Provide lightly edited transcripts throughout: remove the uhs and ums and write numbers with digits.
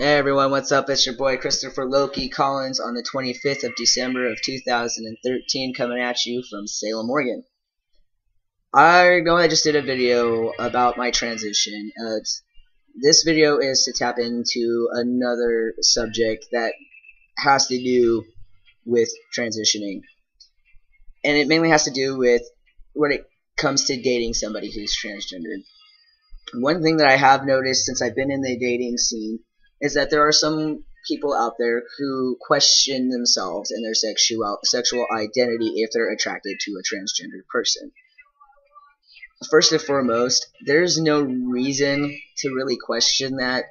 Hey everyone, what's up? It's your boy Christopher Loki Collins on the 25th of December of 2013 coming at you from Salem, Oregon. I know I just did a video about my transition. This video is to tap into another subject that has to do with transitioning. And it mainly has to do with when it comes to dating somebody who's transgendered. One thing that I have noticed since I've been in the dating scene is that there are some people out there who question themselves and their sexual identity if they're attracted to a transgender person. First and foremost, there's no reason to really question that,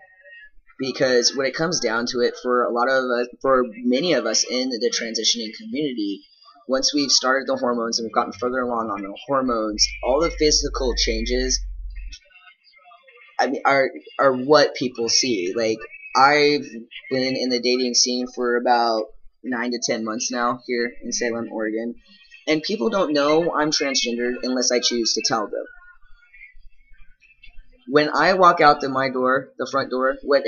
because when it comes down to it, for many of us in the transitioning community, once we've started the hormones and we've gotten further along on the hormones, all the physical changes are what people see. Like, I've been in the dating scene for about 9 to 10 months now here in Salem, Oregon, and people don't know I'm transgendered unless I choose to tell them. When I walk out my door, the front door, what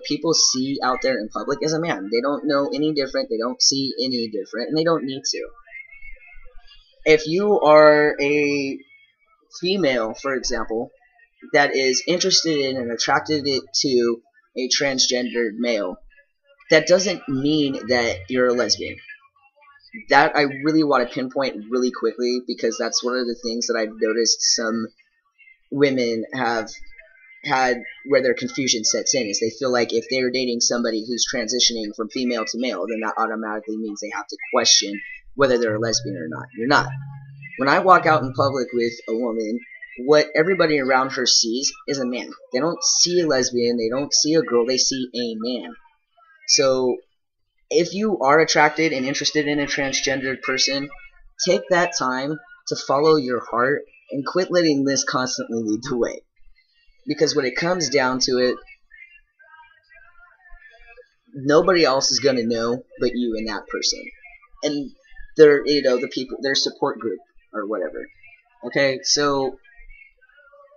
people see out there in public is a man. They don't know any different, they don't see any different, and they don't need to. If you are a female, for example, that is interested in and attracted to a transgendered male, that doesn't mean that you're a lesbian. That I really want to pinpoint really quickly, because that's one of the things that I've noticed some women have had where their confusion sets in, is they feel like if they're dating somebody who's transitioning from female to male, then that automatically means they have to question whether they're a lesbian or not. You're not. When I walk out in public with a woman, what everybody around her sees is a man. They don't see a lesbian, they don't see a girl, they see a man. So if you are attracted and interested in a transgendered person, take that time to follow your heart and quit letting this constantly lead the way. Because when it comes down to it, nobody else is going to know but you and that person. And their support group or whatever. Okay, so,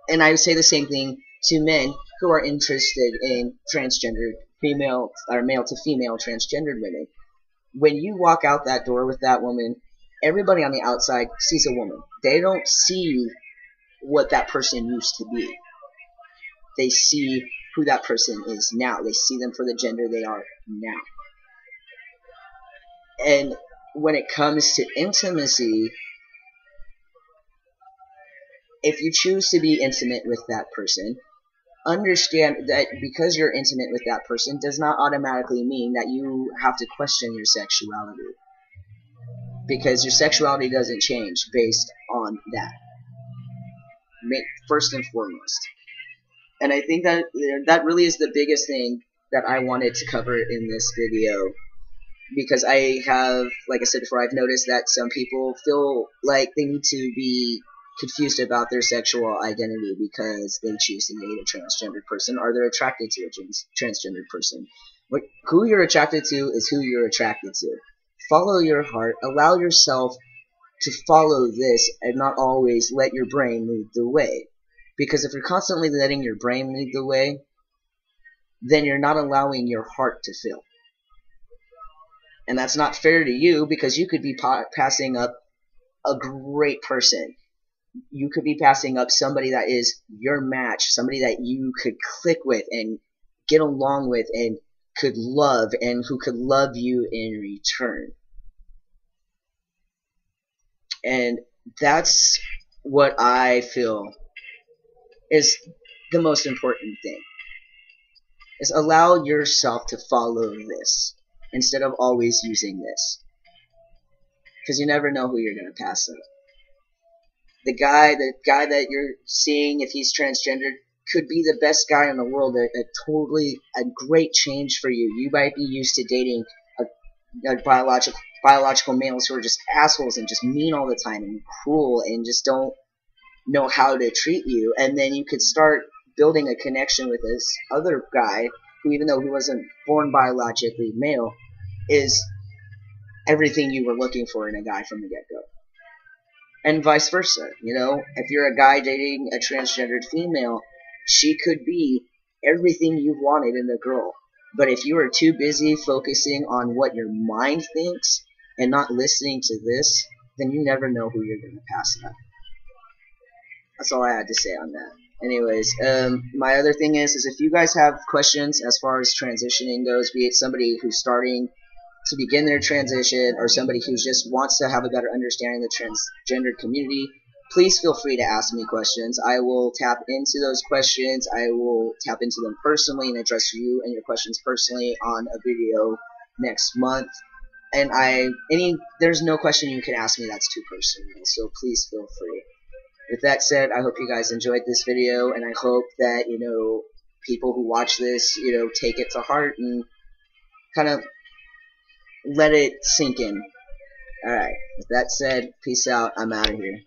and I would say the same thing to men who are interested in transgendered female or male to female transgendered women. When you walk out that door with that woman, everybody on the outside sees a woman. They don't see what that person used to be. They see who that person is now. They see them for the gender they are now. And when it comes to intimacy, if you choose to be intimate with that person, understand that because you're intimate with that person does not automatically mean that you have to question your sexuality. Because your sexuality doesn't change based on that, first and foremost. And I think that really is the biggest thing that I wanted to cover in this video. Because I have, like I said before, I've noticed that some people feel like they need to be confused about their sexual identity because they choose to date a transgendered person, or they're attracted to a transgendered person. Who you're attracted to is who you're attracted to. Follow your heart. Allow yourself to follow this and not always let your brain lead the way. Because if you're constantly letting your brain lead the way, then you're not allowing your heart to fill. And that's not fair to you, because you could be passing up a great person. You could be passing up somebody that is your match, somebody that you could click with and get along with and could love, and who could love you in return. And that's what I feel is the most important thing, is allow yourself to follow this instead of always using this, because you never know who you're going to pass up. The guy that you're seeing, if he's transgendered, could be the best guy in the world, a great change for you. You might be used to dating a biological males who are just assholes and just mean all the time and cruel and just don't know how to treat you, and then you could start building a connection with this other guy who, even though he wasn't born biologically male, is everything you were looking for in a guy from the get-go. And vice versa. You know, if you're a guy dating a transgendered female, she could be everything you've wanted in a girl. But if you are too busy focusing on what your mind thinks and not listening to this, then you never know who you're going to pass up. That's all I had to say on that. Anyways, my other thing is if you guys have questions as far as transitioning goes, be it somebody who's starting to begin their transition or somebody who just wants to have a better understanding of the transgender community, please feel free to ask me questions. I will tap into those questions. I will tap into them personally and address you and your questions personally on a video next month. And there's no question you can ask me that's too personal, so please feel free. With that said, I hope you guys enjoyed this video, and I hope that, people who watch this, take it to heart and kind of let it sink in. Alright, with that said, peace out. I'm out of here.